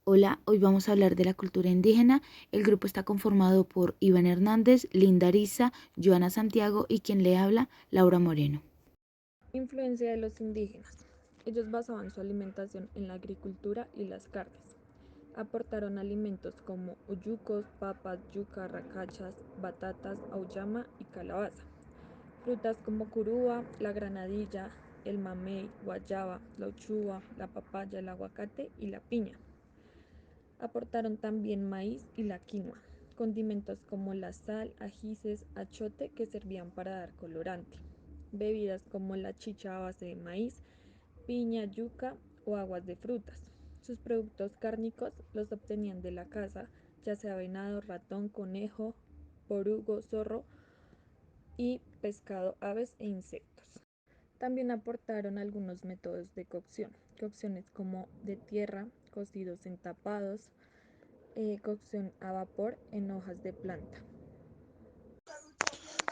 Hola, hoy vamos a hablar de la cultura indígena. El grupo está conformado por Iván Hernández, Linda Ariza, Joana Santiago y quien le habla, Laura Moreno. Influencia de los indígenas. Ellos basaban su alimentación en la agricultura y las carnes. Aportaron alimentos como uyucos, papas, yuca, racachas, batatas, auyama y calabaza. Frutas como curúa, la granadilla, el mamey, guayaba, la uchuva, la papaya, el aguacate y la piña. Aportaron también maíz y la quinoa, condimentos como la sal, ajíes, achote que servían para dar colorante, bebidas como la chicha a base de maíz, piña, yuca o aguas de frutas. Sus productos cárnicos los obtenían de la caza, ya sea venado, ratón, conejo, borugo, zorro y pescado, aves e insectos. También aportaron algunos métodos de cocción, cocciones como de tierra, cocidos en tapados, cocción a vapor en hojas de planta.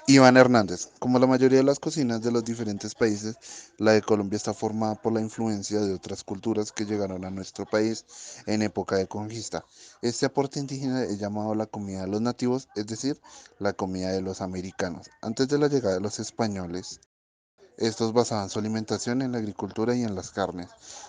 Iván Hernández. Como la mayoría de las cocinas de los diferentes países, la de Colombia está formada por la influencia de otras culturas que llegaron a nuestro país en época de conquista. Este aporte indígena es llamado la comida de los nativos, es decir, la comida de los americanos. Antes de la llegada de los españoles, estos basaban su alimentación en la agricultura y en las carnes.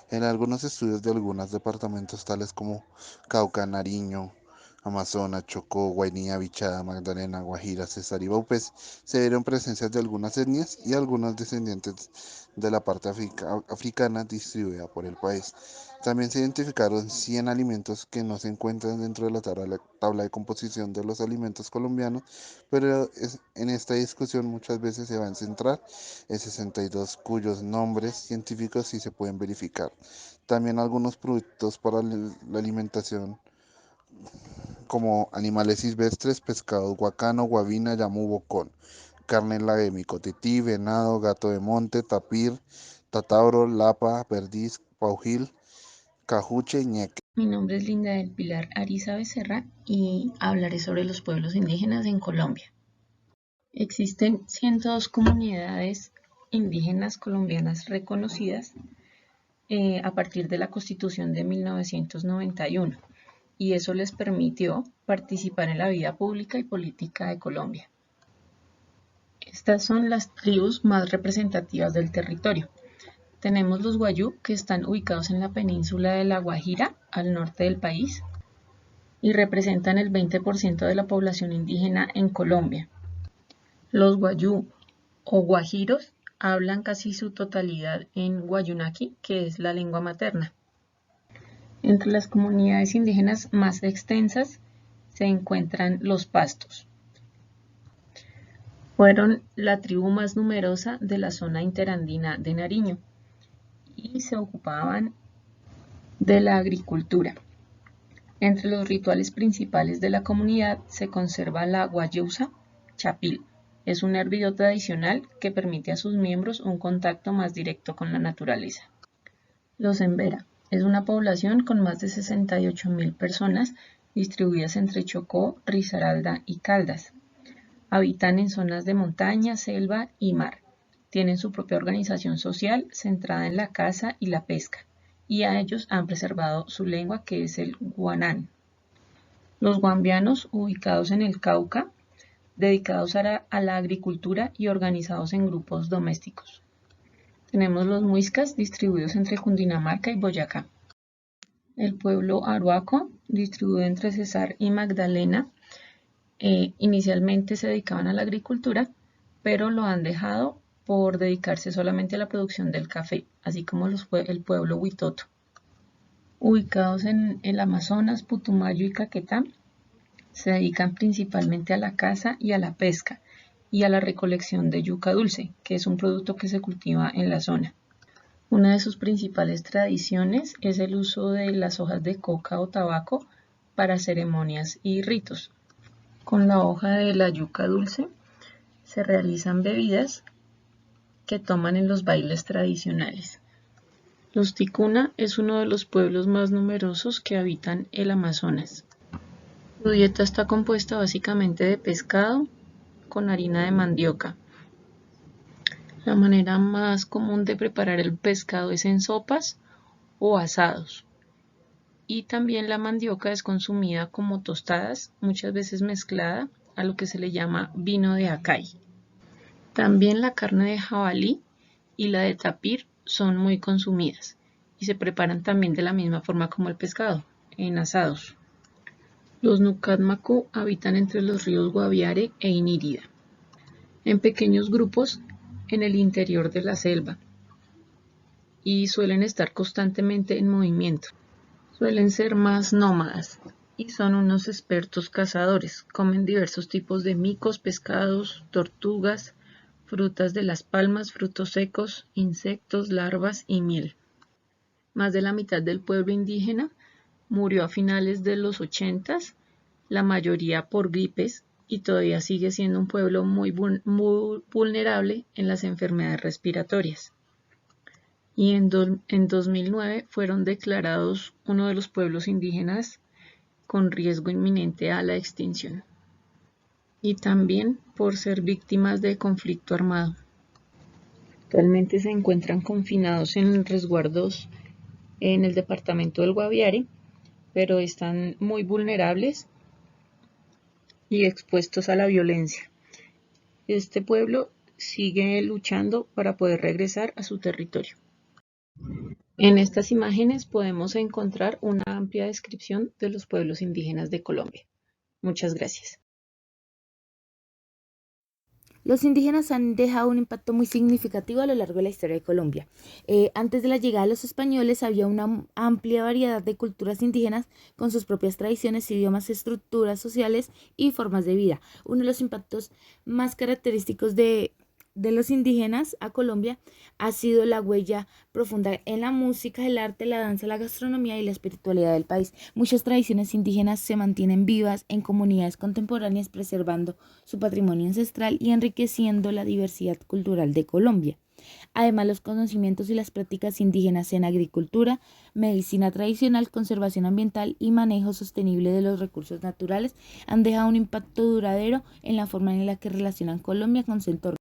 En algunos estudios de algunos departamentos tales como Cauca, Nariño, Amazonas, Chocó, Guainía, Bichada, Magdalena, Guajira, Cesar y Baupés se dieron presencias de algunas etnias y algunos descendientes de la parte africana distribuida por el país. También se identificaron 100 alimentos que no se encuentran dentro de la tabla de composición de los alimentos colombianos, pero en esta discusión muchas veces se va a centrar en 62 cuyos nombres científicos sí se pueden verificar. También algunos productos para la alimentación como animales silvestres, pescado guacano, guabina, yamu, bocón, carne en la de micotití, venado, gato de monte, tapir, tatauro, lapa, perdiz, paujil, cajuche y ñeque. Mi nombre es Linda del Pilar Ariza Becerra y hablaré sobre los pueblos indígenas en Colombia. Existen 102 comunidades indígenas colombianas reconocidas a partir de la Constitución de 1991 y eso les permitió participar en la vida pública y política de Colombia. Estas son las tribus más representativas del territorio. Tenemos los Wayuu, que están ubicados en la península de La Guajira, al norte del país, y representan el 20% de la población indígena en Colombia. Los Wayuu o guajiros hablan casi su totalidad en Wayuunaki, que es la lengua materna. Entre las comunidades indígenas más extensas se encuentran los pastos. Fueron la tribu más numerosa de la zona interandina de Nariño y se ocupaban de la agricultura. Entre los rituales principales de la comunidad se conserva la guayusa chapil. Es un hervido tradicional que permite a sus miembros un contacto más directo con la naturaleza. Los Embera es una población con más de 68.000 personas distribuidas entre Chocó, Risaralda y Caldas. Habitan en zonas de montaña, selva y mar. Tienen su propia organización social centrada en la caza y la pesca, y a ellos han preservado su lengua que es el guanán. Los guambianos, ubicados en el Cauca, dedicados a la agricultura y organizados en grupos domésticos. Tenemos los muiscas distribuidos entre Cundinamarca y Boyacá. El pueblo aruaco, distribuido entre Cesar y Magdalena, inicialmente se dedicaban a la agricultura, pero lo han dejado por dedicarse solamente a la producción del café, así como el pueblo huitoto. Ubicados en el Amazonas, Putumayo y Caquetá, se dedican principalmente a la caza y a la pesca y a la recolección de yuca dulce, que es un producto que se cultiva en la zona. Una de sus principales tradiciones es el uso de las hojas de coca o tabaco para ceremonias y ritos. Con la hoja de la yuca dulce se realizan bebidas que toman en los bailes tradicionales. Los ticuna es uno de los pueblos más numerosos que habitan el Amazonas. Su dieta está compuesta básicamente de pescado con harina de mandioca. La manera más común de preparar el pescado es en sopas o asados. y también la mandioca es consumida como tostadas, muchas veces mezclada a lo que se le llama vino de Acay. También la carne de jabalí y la de tapir son muy consumidas y se preparan también de la misma forma como el pescado, en asados. Los Nucámaco habitan entre los ríos Guaviare e Inírida, en pequeños grupos en el interior de la selva y suelen estar constantemente en movimiento. Suelen ser más nómadas y son unos expertos cazadores. Comen diversos tipos de micos, pescados, tortugas, frutas de las palmas, frutos secos, insectos, larvas y miel. Más de la mitad del pueblo indígena murió a finales de los 80s, la mayoría por gripes, y todavía sigue siendo un pueblo muy vulnerable en las enfermedades respiratorias. Y en 2009 fueron declarados uno de los pueblos indígenas con riesgo inminente a la extinción. Y también por ser víctimas de conflicto armado. Actualmente se encuentran confinados en resguardos en el departamento del Guaviare, pero están muy vulnerables y expuestos a la violencia. Este pueblo sigue luchando para poder regresar a su territorio. En estas imágenes podemos encontrar una amplia descripción de los pueblos indígenas de Colombia. Muchas gracias. Los indígenas han dejado un impacto muy significativo a lo largo de la historia de Colombia. Antes de la llegada de los españoles había una amplia variedad de culturas indígenas con sus propias tradiciones, idiomas, estructuras sociales y formas de vida. Uno de los impactos más característicos de los indígenas a Colombia ha sido la huella profunda en la música, el arte, la danza, la gastronomía y la espiritualidad del país. Muchas tradiciones indígenas se mantienen vivas en comunidades contemporáneas, preservando su patrimonio ancestral y enriqueciendo la diversidad cultural de Colombia. Además, los conocimientos y las prácticas indígenas en agricultura, medicina tradicional, conservación ambiental y manejo sostenible de los recursos naturales han dejado un impacto duradero en la forma en la que relacionan Colombia con su entorno.